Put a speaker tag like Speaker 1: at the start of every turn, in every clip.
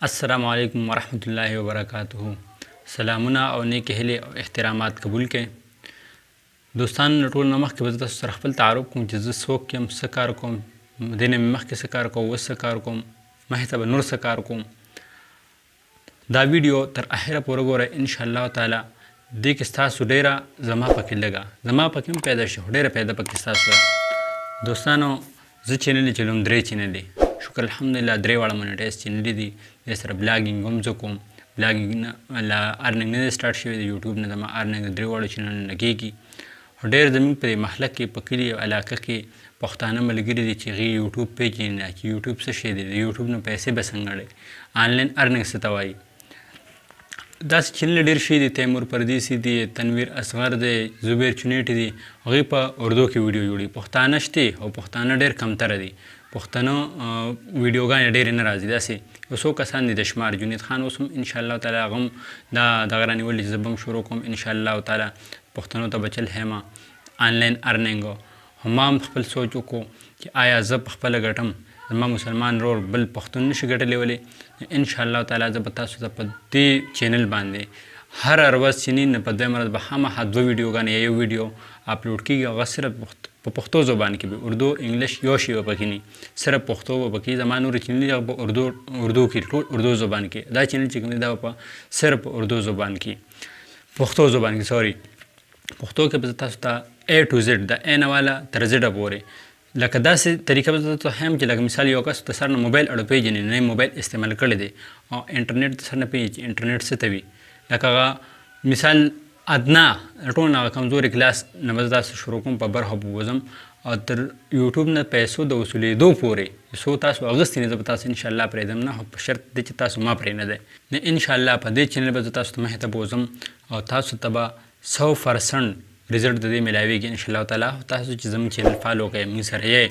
Speaker 1: السلام علیکم ورحمت الله وبرکاته. سلامونه او نیک هیلې او احترامات قبول کړئ. دوستان ټول نه مخکې به زه تاسو سره خپل تعارف کوم چې زه څوک یم، څه کار کوم، دې نه مې مخکې څه کار کوم، اوس څه کار کوم، مخې ته به نور څه کار کوم. دا ویډیو تر اخره پورې ګورئ انشاءالله تعالی. دې کې ستاسو ډېره زما پکې لږه زما پکې هم پیدا شي، خو ډېره پیدا پکې ستاسو ده. دوستانو زه چینل یې چلوم 3 چینل دی. شکر الحمدلله 3 واړه مونیټایز چینل دي. دې سره بلاګینګ هم زه کوم. بلاګینګ نه لا ارننګ نه دی سټارټ شوی د یوټیوب نه. زما ارننګ د 3 واړو چینلونو نه کېږي. خو ډېر زموږ په دې محله کې په کلي او علاقه کې پښتانه ملګري دي چې هغوی یوټیوب پیج یې نه، چې یوټیوب څه شی دی، د یوټیوب نه پیسې به څنګه ګټئ، آنلاین ارننګ څه ته وایي. داسې چینل ډېر شي دي. تیمور پردیسي دی، تنویر اصغر دی، زبیر چنیټي دي. هغوی په اردو کې ویډیو جوړوي. پښتانه شته او پښتانه ډېر کمتره دي. پښتنو ویډیوګانې ډېرې نه راځي. داسې یو څو کسان دي د شمار. جنید خان اوس هم انشاءالله تعالی هغه هم دا دغه رانیولی چې زه به هم شروع کوم انشاءالله تعالی. پښتنو ته به چل هیمه آنلاین ارننګ. ما هم خپل سوچ وکړو چې آیا زه په خپله ګټم، زما مسلمان رور بل پښتون نشي ګټلی ولې. انشاءالله تعالی زه به تاسو ته په دې چینل باندې هره ورځ چې نه په دویمه ورځ به خامخا 2 ویډیوګانې یا یو ویډیو اپلوډ کېږي. هغه صرف په پښتو زبان کې به، اردو انګلیش یو شی به پکې نه، صرف پښتو به پکې. زما نورې چینل دي هغه په اردو کې، ټول اردو زبان کې. دا چینل چې کوم دی دا به په صرف په اردو زبان کې، پښتو زبان کې سوري. پښتو کې به زه تاسو ته A to Z د A نه والا تر Z پورې لکه داسې طریقه به زه تاسو هم چې لکه مثال یو کس د سر نه موبایل اړه پیژني، نه موبایل استعمال کړی دی او انټرنیټ د سر نه پیژني چې انټرنیټ څه ته وي. لکه هغه مثال ادنا ټول نه کمزوري کلاس نه به زه تاسو شروع کوم، په برخه به وځم او تر یوټیوب نه پیسو د وصولېدو پورې څو تاسو اخیستي نه زه به تاسو انشاءالله پرېږدم نه، خو په شرط دی چې تاسو ما پرې نه دی نه. انشاءالله په دې چینل به زه تاسو ته مخې ته بوځم او تاسو ته به 100% رزلټ د دې ملاویږي انشاءالله تعالی. تاسو چې زموږ چینل فالو کوئ، موږ سره یې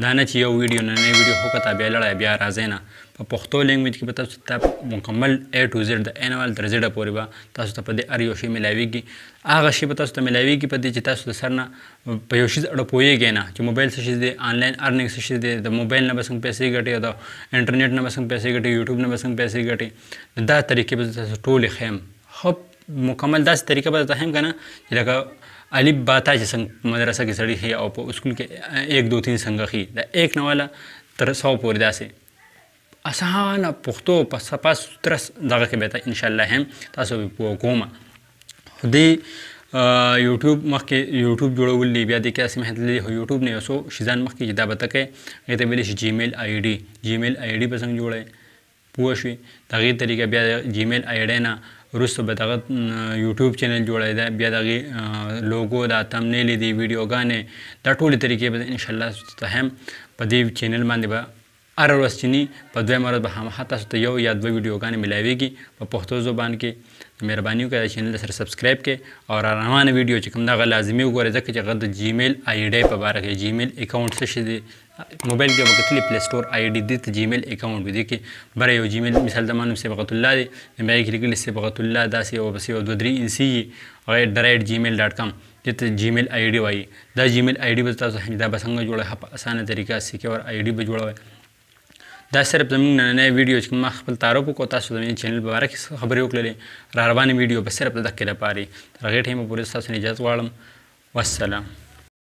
Speaker 1: دا نه چې یو ویډیو نه ویډیو وکړه بیا لړی بیا راځئ نه. په پښتو لینګویج کې به تاسو ته مکمل A to Z د A نه ول تر Z پورې به تاسو ته په دې هر یو شی ملاویږي. هغه شی به تاسو ته ملاویږي په دې چې تاسو د سر نه په یو شي اړه پوهیږئ نه چې موبایل څه شی دی، آنلاین ارننګ څه شی دی، د موبایل نه به څنګه پیسې ګټئ، د انټرنیټ نه به څنګه پیسې ګټئ، یوټیوب نه به څنګه پیسې ګټئ. دا طریقې به تاسو ټولې ښیم. خو مکمل داسې طریقه به درته ښیم که نه چې لکه الف باتا چې څنګه مدرسه کې سړي ښي او په اسکول کې 1 2 3 څنګه ښي، د 1 نه والا تر 100 پورې داسې اسانه پښتو په صفا ستره دغه کې به ته انشاءالله هم تاسو به پوه کوم. خو دې یوټیوب مخکې یوټیوب جوړول دی، بیا دې کې داسې محنت لري. خو یوټیوب نه یو څو شیزان مخکې چې دا به ته کوې هغې ته ویلی شي جیمیل آی ډي. جیمیل آی ډي به څنګه جوړوې پوه شوې. د هغې طریقه بیا د جیمیل آی ډي نه وروسته به دغه یوټیوب چینل جوړی دی، بیا د هغې لوګو دا تمنیلې دي، ویډیوګانې، دا ټولې طریقې به انشاءالله ته هم په دې چینل باندې به هره ورځ چې ني په دویمه ورځ به خامخا تاسو ته 1 یا 2 ویډیوګانې ملاویږي په پښتو زبان کې. مهرباني وکړئ دا چینل سره سبسکرایب کړئ او را روانه ویډیو چې کوم دغه لازمي وګورئ، ځکه چې هغه د جیمیل آی ډي په باره کې. جیمیل اکاونټ څه شی دی، موبایل کې به کتلي پلی سټور آی ډي دې ته جیمیل اکاونټ وي. دې کې بره یو جیمیل مثال زما نوم صبغت الله دی، بیا یې کې لیکلي صبغت الله داسې یو بس یو 2 3 انسي هغه @gmail.com دې ته جیمیل آی ډي وایي. دا جیمیل آی ډي به تاسو دا به څنګه جوړوئ په اسانه طریقه سیکیور آی ډي به جوړوئ. دا صرف زموږ نننی ویډیو چې ما خپل تعارف وکړو، تاسو زموږ چینل په باره کې خبرې وکړلې، را روانې ویډیو به صرف د دقیقې لپاره. تر هغې ټایمه پورې ستاسو نه اجازه غواړم. والسلام.